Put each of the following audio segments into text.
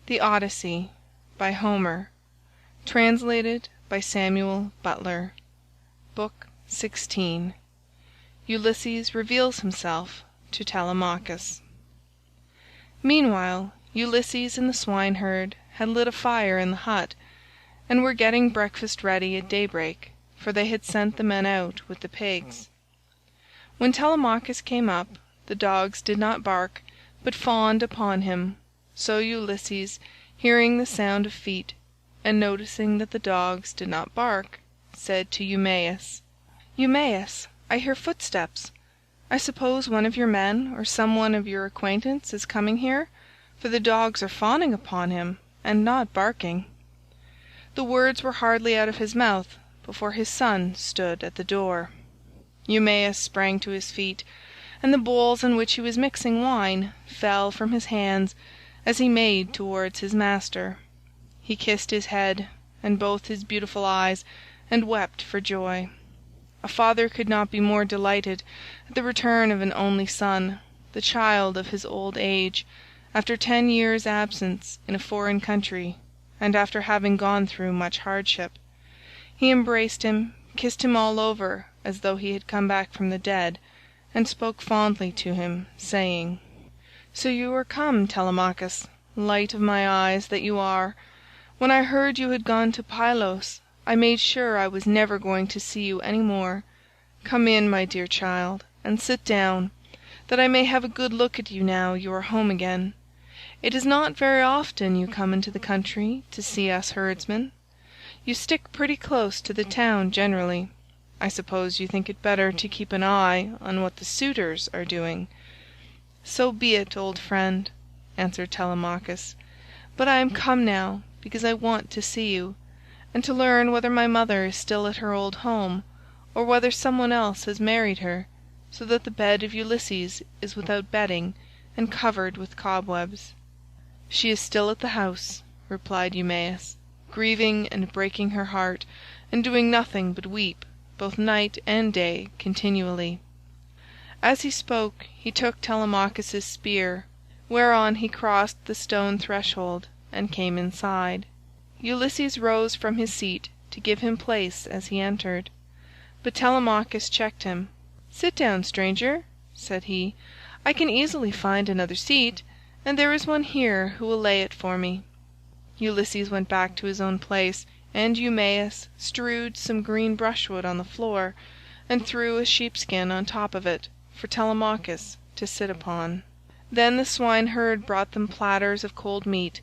The Odyssey, by Homer. Translated by Samuel Butler. Book 16. Ulysses reveals himself to Telemachus. Meanwhile Ulysses and the swineherd had lit a fire in the hut, and were getting breakfast ready at daybreak, for they had sent the men out with the pigs. When Telemachus came up, the dogs did not bark, but fawned upon him. So Ulysses, hearing the sound of feet, and noticing that the dogs did not bark, said to Eumaeus, "Eumaeus, I hear footsteps. I suppose one of your men or some one of your acquaintance is coming here, for the dogs are fawning upon him and not barking." The words were hardly out of his mouth before his son stood at the door. Eumaeus sprang to his feet, and the bowls in which he was mixing wine fell from his hands as he made towards his master. He kissed his head and both his beautiful eyes and wept for joy. A father could not be more delighted at the return of an only son, the child of his old age, after 10 years' absence in a foreign country, and after having gone through much hardship. He embraced him, kissed him all over as though he had come back from the dead, and spoke fondly to him, saying, "So you are come, Telemachus, light of my eyes that you are. When I heard you had gone to Pylos, I made sure I was never going to see you any more. Come in, my dear child, and sit down, that I may have a good look at you now you are home again. It is not very often you come into the country to see us herdsmen. You stick pretty close to the town generally. I suppose you think it better to keep an eye on what the suitors are doing." "So be it, old friend," answered Telemachus, "but I am come now because I want to see you, and to learn whether my mother is still at her old home, or whether some one else has married her, so that the bed of Ulysses is without bedding and covered with cobwebs." "She is still at the house," replied Eumaeus, "grieving and breaking her heart, and doing nothing but weep both night and day continually." As he spoke he took Telemachus's spear, whereon he crossed the stone threshold and came inside. Ulysses rose from his seat to give him place as he entered, but Telemachus checked him. "Sit down, stranger," said he. "I can easily find another seat, and there is one here who will lay it for me." Ulysses went back to his own place, and Eumaeus strewed some green brushwood on the floor, and threw a sheepskin on top of it for Telemachus to sit upon. Then the swineherd brought them platters of cold meat,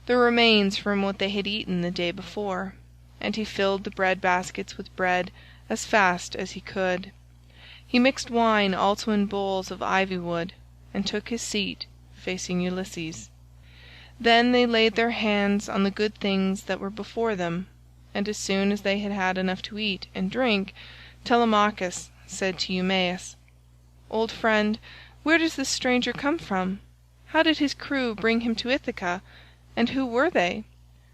the remains from what they had eaten the day before, and he filled the bread baskets with bread as fast as he could. He mixed wine also in bowls of ivy wood, and took his seat facing Ulysses. Then they laid their hands on the good things that were before them, and as soon as they had had enough to eat and drink, Telemachus said to Eumaeus, "Old friend, where does this stranger come from? How did his crew bring him to Ithaca, and who were they?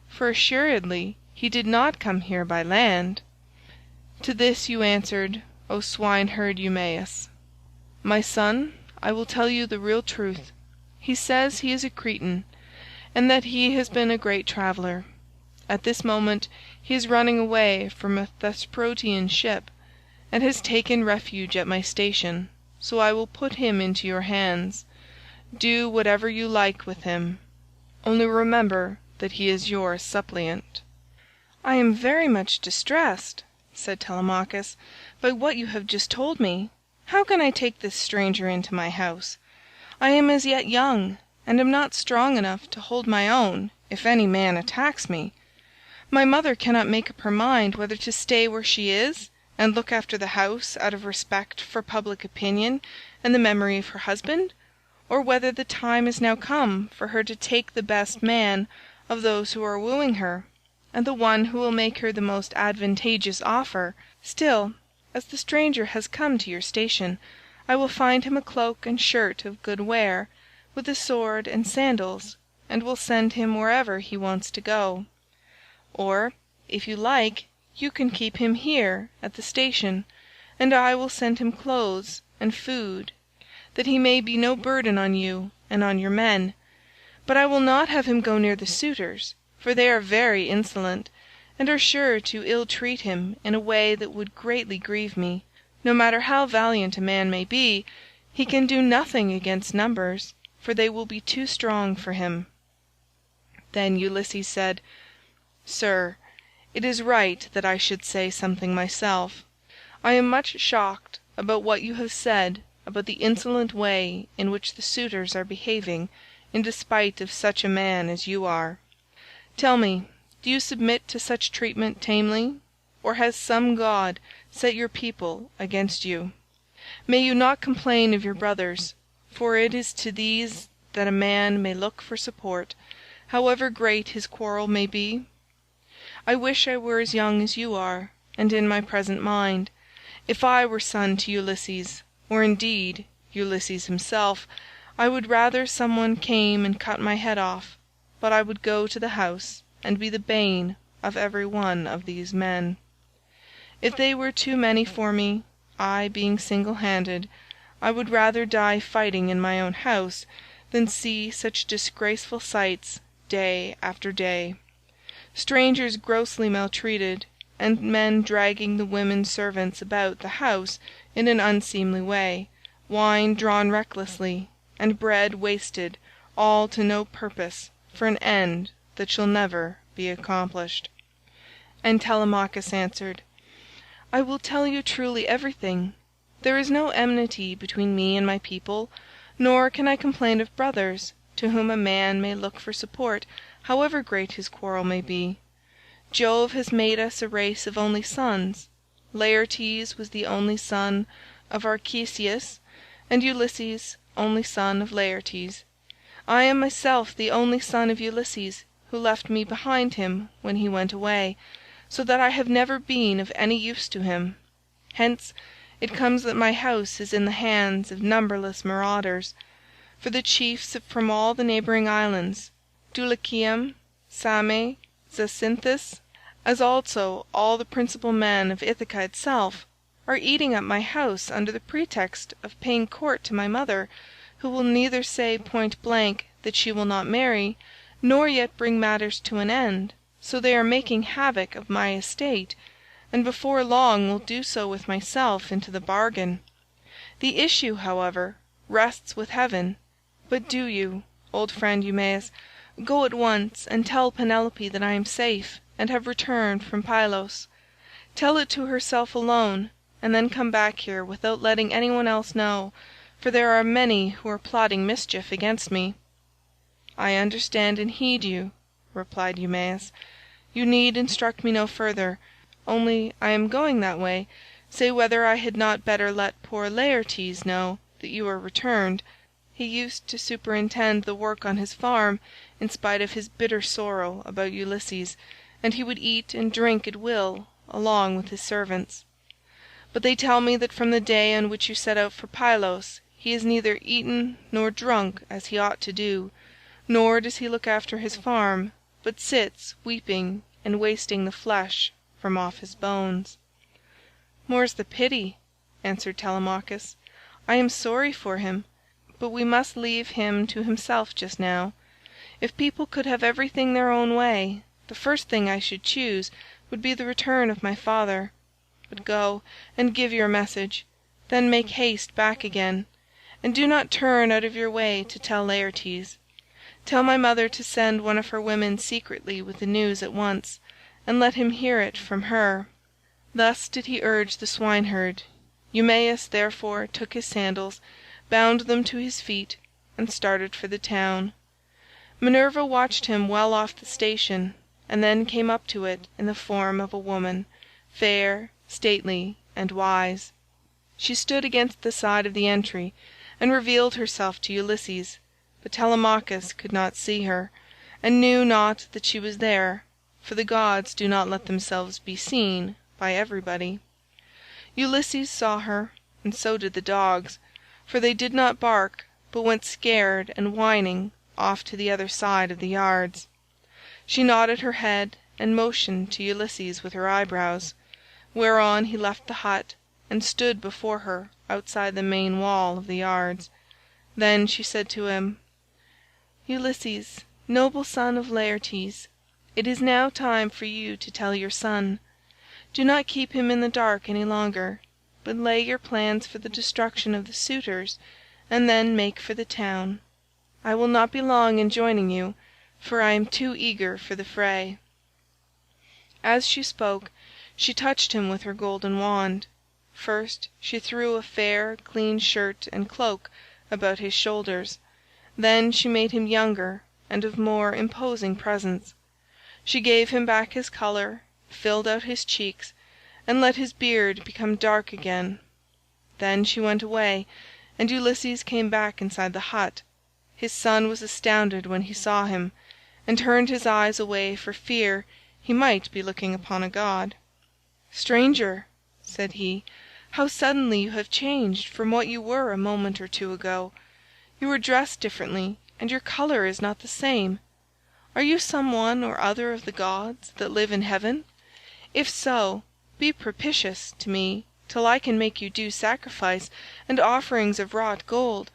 For assuredly he did not come here by land." To this you answered, O swineherd Eumaeus, "My son, I will tell you the real truth. He says he is a Cretan, and that he has been a great traveller. At this moment he is running away from a Thesprotian ship, and has taken refuge at my station, so I will put him into your hands. Do whatever you like with him, only remember that he is your suppliant." "I am very much distressed," said Telemachus, "by what you have just told me. How can I take this stranger into my house? I am as yet young, and am not strong enough to hold my own if any man attacks me. My mother cannot make up her mind whether to stay where she is and look after the house out of respect for public opinion and the memory of her husband, or whether the time is now come for her to take the best man of those who are wooing her, and the one who will make her the most advantageous offer. Still, as the stranger has come to your station, I will find him a cloak and shirt of good wear, with a sword and sandals, and will send him wherever he wants to go. Or, if you like, you can keep him here at the station, and I will send him clothes and food, that he may be no burden on you and on your men. But I will not have him go near the suitors, for they are very insolent, and are sure to ill treat him in a way that would greatly grieve me. No matter how valiant a man may be, he can do nothing against numbers, for they will be too strong for him." Then Ulysses said, "Sir, it is right that I should say something myself. I am much shocked about what you have said about the insolent way in which the suitors are behaving in despite of such a man as you are. Tell me, do you submit to such treatment tamely, or has some god set your people against you? May you not complain of your brothers, for it is to these that a man may look for support, however great his quarrel may be? I wish I were as young as you are, and in my present mind. If I were son to Ulysses, or indeed Ulysses himself, I would rather some one came and cut my head off, but I would go to the house and be the bane of every one of these men. If they were too many for me, I being single-handed, I would rather die fighting in my own house than see such disgraceful sights day after day, strangers grossly maltreated, and men dragging the women servants about the house in an unseemly way, wine drawn recklessly, and bread wasted, all to no purpose, for an end that shall never be accomplished." And Telemachus answered, "I will tell you truly everything. There is no enmity between me and my people, nor can I complain of brothers, to whom a man may look for support, however great his quarrel may be. Jove has made us a race of only sons. Laertes was the only son of Arceisius, and Ulysses only son of Laertes. I am myself the only son of Ulysses, who left me behind him when he went away, so that I have never been of any use to him. Hence it comes that my house is in the hands of numberless marauders, for the chiefs from all the neighbouring islands, Dulichium, Same, Zacynthus, as also all the principal men of Ithaca itself, are eating at my house under the pretext of paying court to my mother, who will neither say point blank that she will not marry, nor yet bring matters to an end, so they are making havoc of my estate, and before long will do so with myself into the bargain. The issue, however, rests with heaven, but do you, old friend Eumaeus, go at once and tell Penelope that I am safe and have returned from Pylos. Tell it to herself alone, and then come back here without letting anyone else know, for there are many who are plotting mischief against me." "I understand and heed you," replied Eumaeus. "You need instruct me no further, only I am going that way, say whether I had not better let poor Laertes know that you are returned. He used to superintend the work on his farm, in spite of his bitter sorrow about Ulysses, and he would eat and drink at will along with his servants. But they tell me that from the day on which you set out for Pylos he has neither eaten nor drunk as he ought to do, nor does he look after his farm, but sits weeping and wasting the flesh from off his bones." "More's the pity," answered Telemachus. "I am sorry for him, but we must leave him to himself just now. If people could have everything their own way, the first thing I should choose would be the return of my father. But go and give your message, then make haste back again, and do not turn out of your way to tell Laertes. Tell my mother to send one of her women secretly with the news at once, and let him hear it from her." Thus did he urge the swineherd. Eumaeus therefore took his sandals, bound them to his feet, and started for the town. Minerva watched him well off the station, and then came up to it in the form of a woman, fair, stately, and wise. She stood against the side of the entry, and revealed herself to Ulysses, but Telemachus could not see her, and knew not that she was there, for the gods do not let themselves be seen by everybody. Ulysses saw her, and so did the dogs, for they did not bark, but went scared and whining off to the other side of the yards. She nodded her head and motioned to Ulysses with her eyebrows, whereon he left the hut and stood before her outside the main wall of the yards. Then she said to him, "Ulysses, noble son of Laertes, it is now time for you to tell your son. Do not keep him in the dark any longer, but lay your plans for the destruction of the suitors and then make for the town. I will not be long in joining you, for I am too eager for the fray." As she spoke she touched him with her golden wand. First she threw a fair, clean shirt and cloak about his shoulders, then she made him younger and of more imposing presence. She gave him back his colour, filled out his cheeks, and let his beard become dark again. Then she went away, and Ulysses came back inside the hut. His son was astounded when he saw him, and turned his eyes away for fear he might be looking upon a god. "Stranger," said he, "how suddenly you have changed from what you were a moment or two ago. You are dressed differently, and your colour is not the same. Are you some one or other of the gods that live in heaven? If so, be propitious to me till I can make you due sacrifice and offerings of wrought gold.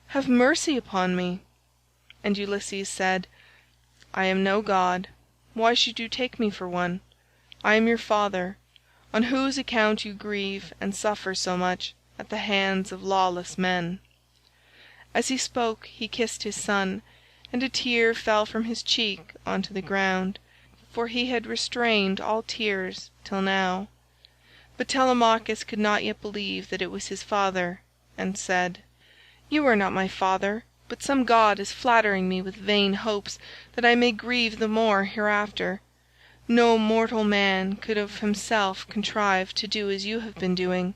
Have mercy upon me." And Ulysses said, "I am no god. Why should you take me for one? I am your father, on whose account you grieve and suffer so much at the hands of lawless men." As he spoke he kissed his son, and a tear fell from his cheek onto the ground, for he had restrained all tears till now. But Telemachus could not yet believe that it was his father, and said, "You are not my father, but some god is flattering me with vain hopes that I may grieve the more hereafter. No mortal man could of himself contrive to do as you have been doing,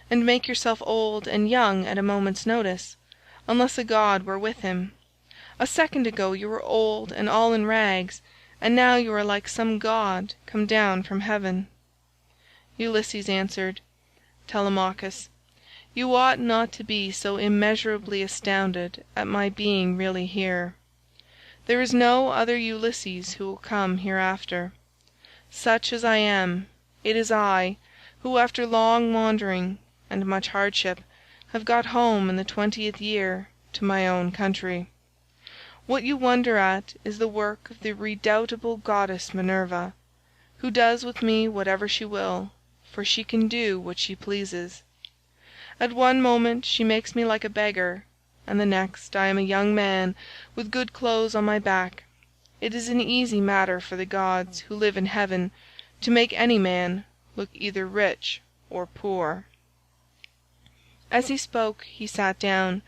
and make yourself old and young at a moment's notice, unless a god were with him. A second ago you were old and all in rags, and now you are like some god come down from heaven." Ulysses answered, "Telemachus, you ought not to be so immeasurably astounded at my being really here. There is no other Ulysses who will come hereafter. Such as I am, it is I who after long wandering and much hardship have got home in the 20th year to my own country. What you wonder at is the work of the redoubtable goddess Minerva, who does with me whatever she will, for she can do what she pleases. At one moment she makes me like a beggar, and the next I am a young man with good clothes on my back. It is an easy matter for the gods who live in heaven to make any man look either rich or poor." As he spoke he sat down,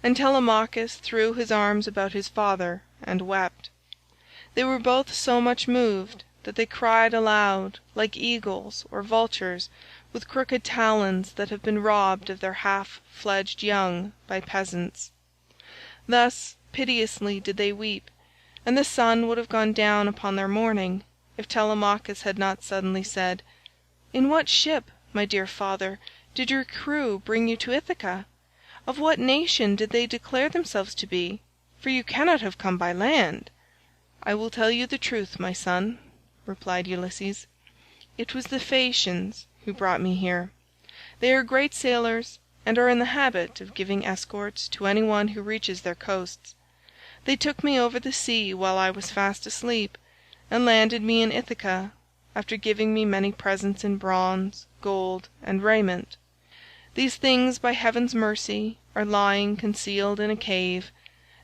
and Telemachus threw his arms about his father and wept. They were both so much moved that they cried aloud like eagles or vultures with crooked talons that have been robbed of their half-fledged young by peasants. Thus piteously did they weep, and the sun would have gone down upon their mourning, if Telemachus had not suddenly said, "In what ship, my dear father, did your crew bring you to Ithaca? Of what nation did they declare themselves to be? For you cannot have come by land." "I will tell you the truth, my son," replied Ulysses. "It was the Phaeacians who brought me here. They are great sailors and are in the habit of giving escorts to any one who reaches their coasts. They took me over the sea while I was fast asleep, and landed me in Ithaca, after giving me many presents in bronze, gold, and raiment. These things by heaven's mercy are lying concealed in a cave,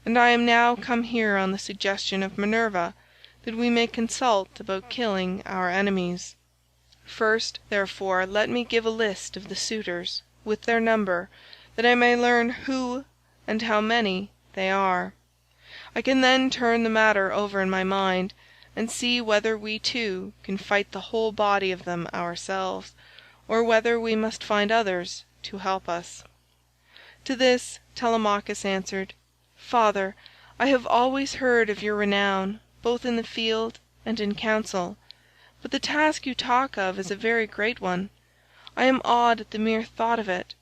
and I am now come here on the suggestion of Minerva that we may consult about killing our enemies. First, therefore, let me give a list of the suitors, with their number, that I may learn who and how many they are. I can then turn the matter over in my mind, and see whether we two can fight the whole body of them ourselves, or whether we must find others to help us." To this Telemachus answered, "Father, I have always heard of your renown both in the field and in council, but the task you talk of is a very great one. I am awed at the mere thought of it.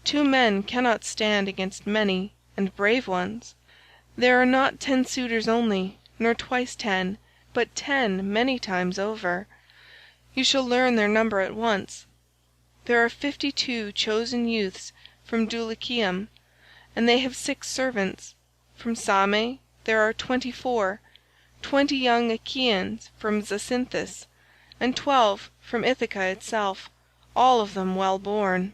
2 men cannot stand against many and brave ones. There are not 10 suitors only, nor twice 10, but 10 many times over. You shall learn their number at once. There are 52 chosen youths from Dulichium, and they have 6 servants. From Same there are 24, 20 young Achaeans from Zacynthus, and 12 from Ithaca itself, all of them well born.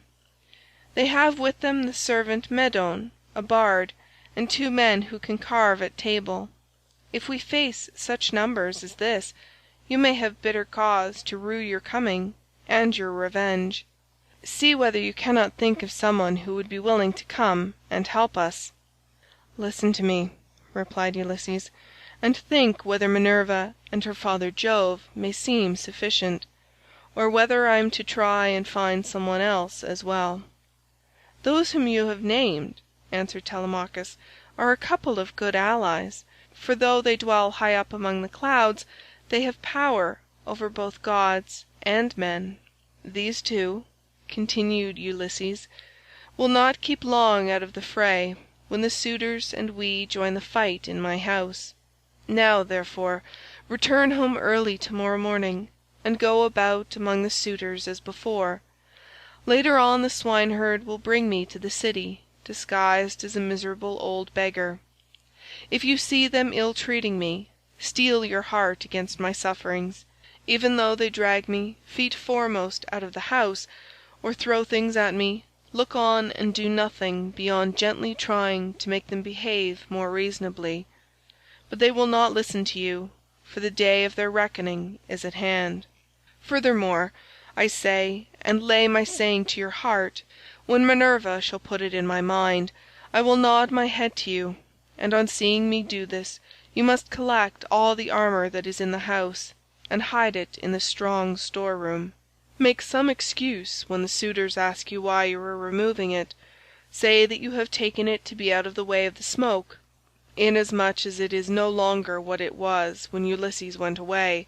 They have with them the servant Medon, a bard, and 2 men who can carve at table. If we face such numbers as this, you may have bitter cause to rue your coming and your revenge. See whether you cannot think of someone who would be willing to come and help us." "Listen to me," replied Ulysses, "and think whether Minerva and her father Jove may seem sufficient, or whether I am to try and find someone else as well." "Those whom you have named," answered Telemachus, "are a couple of good allies, for though they dwell high up among the clouds, they have power over both gods and men. These 2," continued Ulysses, "will not keep long out of the fray, when the suitors and we join the fight in my house. Now, therefore, return home early tomorrow morning, and go about among the suitors as before. Later on the swineherd will bring me to the city, disguised as a miserable old beggar. If you see them ill-treating me, steel your heart against my sufferings, even though they drag me feet foremost out of the house, or throw things at me. Look on and do nothing beyond gently trying to make them behave more reasonably. But they will not listen to you, for the day of their reckoning is at hand. Furthermore, I say, and lay my saying to your heart, when Minerva shall put it in my mind, I will nod my head to you, and on seeing me do this you must collect all the armour that is in the house, and hide it in the strong store-room. Make some excuse when the suitors ask you why you are removing it. Say that you have taken it to be out of the way of the smoke, inasmuch as it is no longer what it was when Ulysses went away,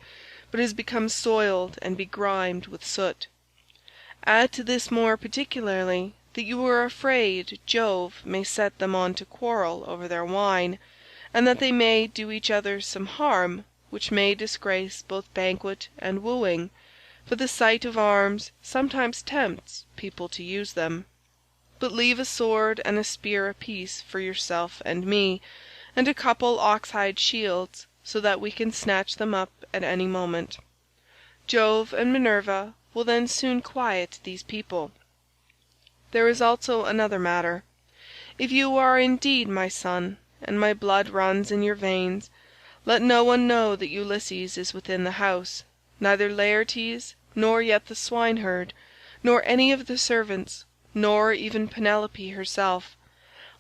but has become soiled and begrimed with soot. Add to this more particularly that you are afraid Jove may set them on to quarrel over their wine, and that they may do each other some harm which may disgrace both banquet and wooing, for the sight of arms sometimes tempts people to use them. But leave a sword and a spear apiece for yourself and me, and a couple ox-hide shields, so that we can snatch them up at any moment. Jove and Minerva will then soon quiet these people. There is also another matter. If you are indeed my son, and my blood runs in your veins, let no one know that Ulysses is within the house, neither Laertes, nor yet the swineherd, nor any of the servants, nor even Penelope herself.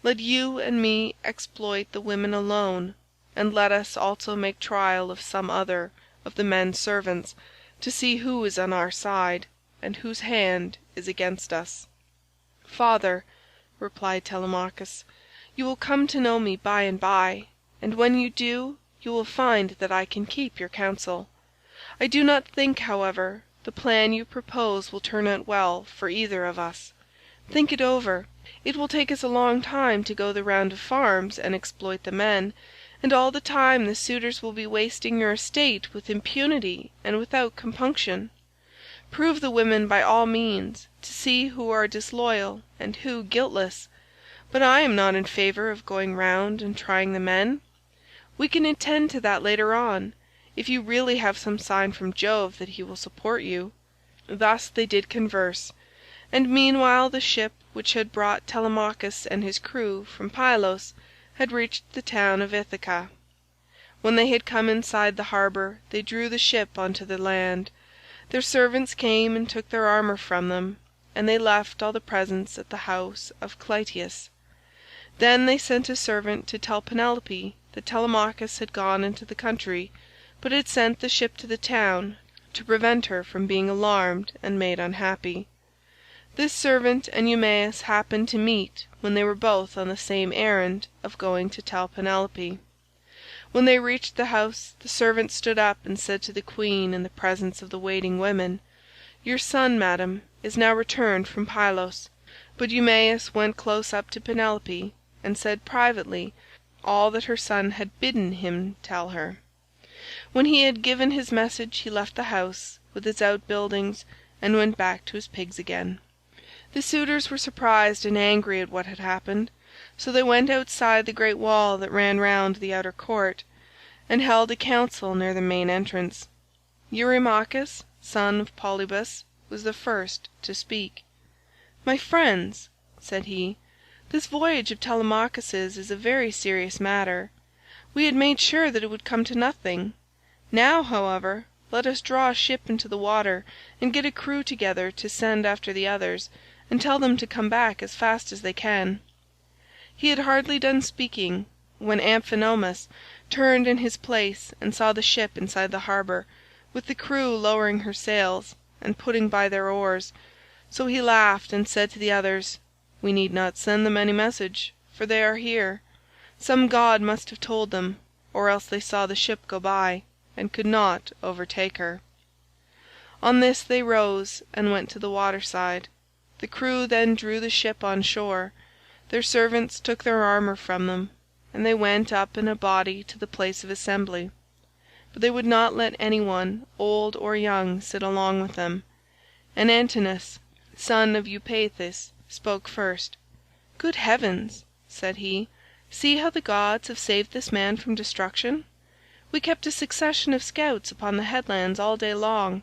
Let you and me exploit the women alone, and let us also make trial of some other of the men servants, to see who is on our side, and whose hand is against us." "Father," replied Telemachus, "you will come to know me by and by, and when you do you will find that I can keep your counsel. I do not think, however, the plan you propose will turn out well for either of us. Think it over. It will take us a long time to go the round of farms and exploit the men, and all the time the suitors will be wasting your estate with impunity and without compunction. Prove the women by all means, to see who are disloyal and who guiltless, but I am not in favour of going round and trying the men. We can attend to that later on, if you really have some sign from Jove that he will support you." Thus they did converse, and meanwhile the ship which had brought Telemachus and his crew from Pylos had reached the town of Ithaca. When they had come inside the harbour they drew the ship on to the land. Their servants came and took their armour from them, and they left all the presents at the house of Clytius. Then they sent a servant to tell Penelope that Telemachus had gone into the country, but had sent the ship to the town to prevent her from being alarmed and made unhappy. This servant and Eumaeus happened to meet when they were both on the same errand of going to tell Penelope. When they reached the house the servant stood up and said to the queen in the presence of the waiting women, "Your son, madam, is now returned from Pylos." But Eumaeus went close up to Penelope and said privately all that her son had bidden him tell her. When he had given his message he left the house with its outbuildings and went back to his pigs again. The suitors were surprised and angry at what had happened, So they went outside the great wall that ran round the outer court, and held a council near the main entrance. Eurymachus, son of Polybus, was the first to speak. "My friends," said he, "this voyage of Telemachus's is a very serious matter. We had made sure that it would come to nothing. Now, however, let us draw a ship into the water and get a crew together to send after the others, and tell them to come back as fast as they can." He had hardly done speaking when Amphinomus turned in his place and saw the ship inside the harbour, with the crew lowering her sails and putting by their oars. So he laughed and said to the others, "We need not send them any message, for they are here. Some god must have told them, or else they saw the ship go by, and could not overtake her." On this they rose and went to the waterside. The crew then drew the ship on shore. Their servants took their armour from them, and they went up in a body to the place of assembly. But they would not let any one, old or young, sit along with them. And Antinous, son of Eupeithes, spoke first. "Good heavens," said he, "see how the gods have saved this man from destruction. We kept a succession of scouts upon the headlands all day long,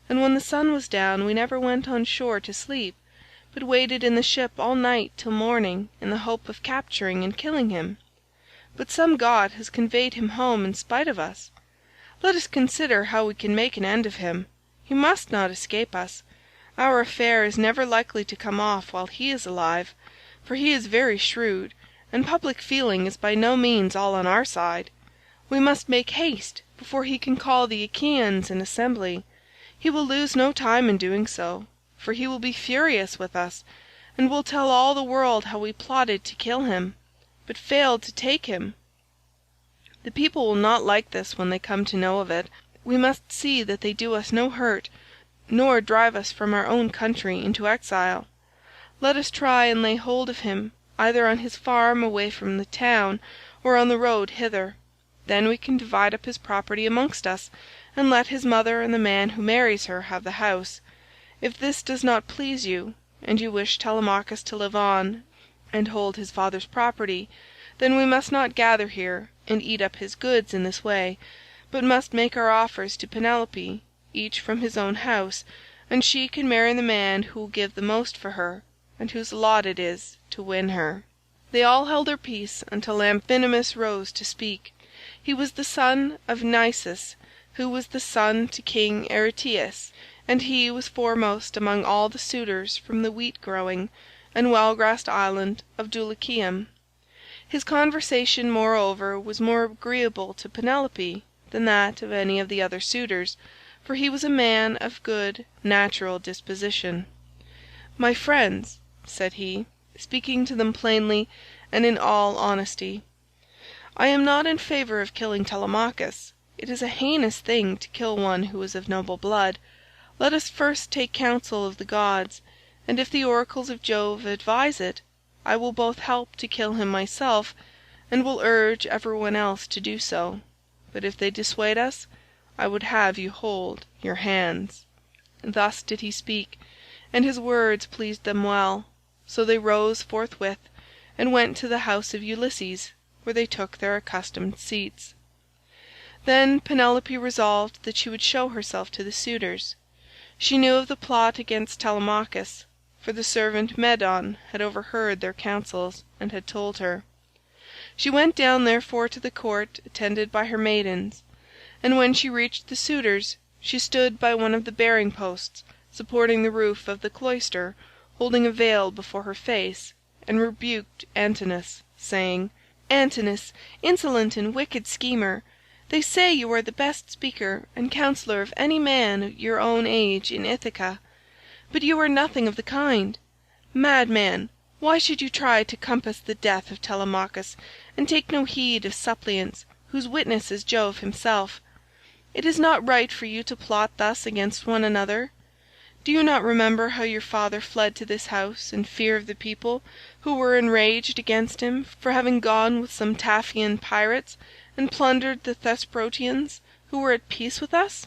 and when the sun was down we never went on shore to sleep, but waited in the ship all night till morning in the hope of capturing and killing him. But some god has conveyed him home in spite of us. Let us consider how we can make an end of him. He must not escape us. Our affair is never likely to come off while he is alive, for he is very shrewd, and public feeling is by no means all on our side. We must make haste before he can call the Achaeans in assembly. He will lose no time in doing so, for he will be furious with us, and will tell all the world how we plotted to kill him, but failed to take him. The people will not like this when they come to know of it. We must see that they do us no hurt, nor drive us from our own country into exile. Let us try and lay hold of him either on his farm away from the town, or on the road hither. Then we can divide up his property amongst us, and let his mother and the man who marries her have the house. If this does not please you, and you wish Telemachus to live on and hold his father's property, then we must not gather here and eat up his goods in this way, but must make our offers to Penelope, each from his own house, and she can marry the man who will give the most for her, and whose lot it is to win her." They all held their peace until Amphinomus rose to speak. He was the son of Nisus, who was the son to King Aretias, and he was foremost among all the suitors from the wheat-growing and well-grassed island of Dulichium. His conversation, moreover, was more agreeable to Penelope than that of any of the other suitors, for he was a man of good natural disposition. "My friends," said he, speaking to them plainly and in all honesty, "I am not in favour of killing Telemachus. It is a heinous thing to kill one who is of noble blood. Let us first take counsel of the gods, and if the oracles of Jove advise it, I will both help to kill him myself, and will urge everyone else to do so. But if they dissuade us, I would have you hold your hands." Thus did he speak, and his words pleased them well. So they rose forthwith and went to the house of Ulysses, where they took their accustomed seats. Then Penelope resolved that she would show herself to the suitors. She knew of the plot against Telemachus, for the servant Medon had overheard their counsels and had told her. She went down therefore to the court attended by her maidens, and when she reached the suitors she stood by one of the bearing posts supporting the roof of the cloister, holding a veil before her face, and rebuked Antinous, saying, "Antinous, insolent and wicked schemer, they say you are the best speaker and counsellor of any man of your own age in Ithaca, but you are nothing of the kind. Madman, why should you try to compass the death of Telemachus, and take no heed of suppliants, whose witness is Jove himself? It is not right for you to plot thus against one another. Do you not remember how your father fled to this house in fear of the people, who were enraged against him for having gone with some Taphian pirates and plundered the Thesprotians, who were at peace with us?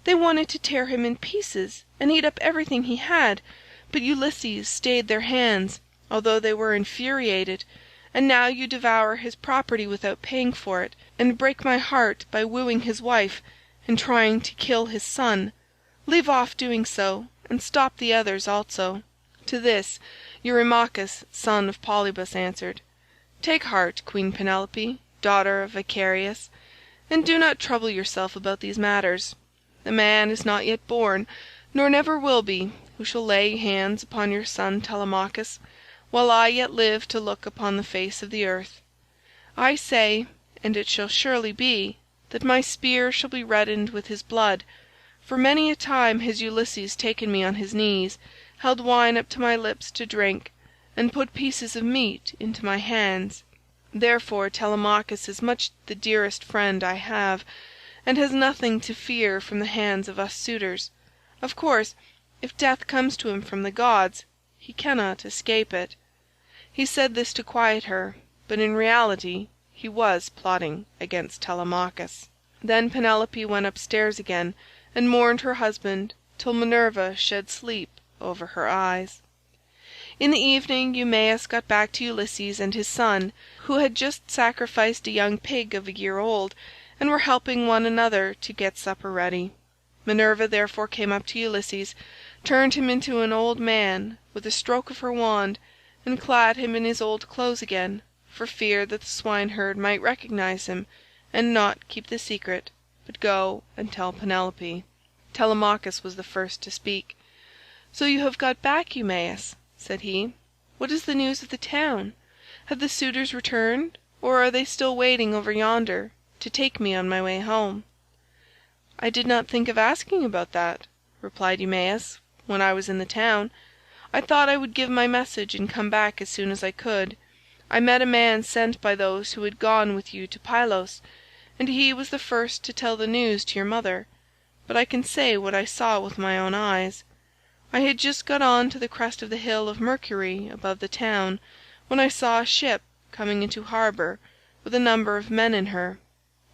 They wanted to tear him in pieces and eat up everything he had, but Ulysses stayed their hands, although they were infuriated, and now you devour his property without paying for it, and break my heart by wooing his wife and trying to kill his son. Leave off doing so, and stop the others also." To this Eurymachus son of Polybus answered, "Take heart, Queen Penelope, daughter of Icarius, and do not trouble yourself about these matters. The man is not yet born, nor never will be, who shall lay hands upon your son Telemachus, while I yet live to look upon the face of the earth. I say, and it shall surely be, that my spear shall be reddened with his blood, for many a time has Ulysses taken me on his knees, held wine up to my lips to drink, and put pieces of meat into my hands. Therefore Telemachus is much the dearest friend I have, and has nothing to fear from the hands of us suitors. Of course, if death comes to him from the gods, he cannot escape it." He said this to quiet her, but in reality he was plotting against Telemachus. Then Penelope went upstairs again and mourned her husband till Minerva shed sleep over her eyes. In the evening Eumaeus got back to Ulysses and his son, who had just sacrificed a young pig of a year old, and were helping one another to get supper ready. Minerva therefore came up to Ulysses, turned him into an old man with a stroke of her wand, and clad him in his old clothes again, for fear that the swineherd might recognize him and not keep the secret, but go and tell Penelope. Telemachus was the first to speak. "So you have got back, Eumaeus," said he. "What is the news of the town? Have the suitors returned, or are they still waiting over yonder to take me on my way home?" "I did not think of asking about that," replied Eumaeus, "when I was in the town. I thought I would give my message and come back as soon as I could. I met a man sent by those who had gone with you to Pylos, and he was the first to tell the news to your mother, but I can say what I saw with my own eyes. I had just got on to the crest of the hill of Mercury above the town, when I saw a ship coming into harbour with a number of men in her.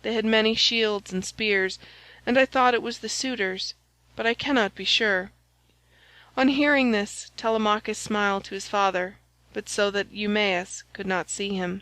They had many shields and spears, and I thought it was the suitors, but I cannot be sure." On hearing this Telemachus smiled to his father, but so that Eumaeus could not see him.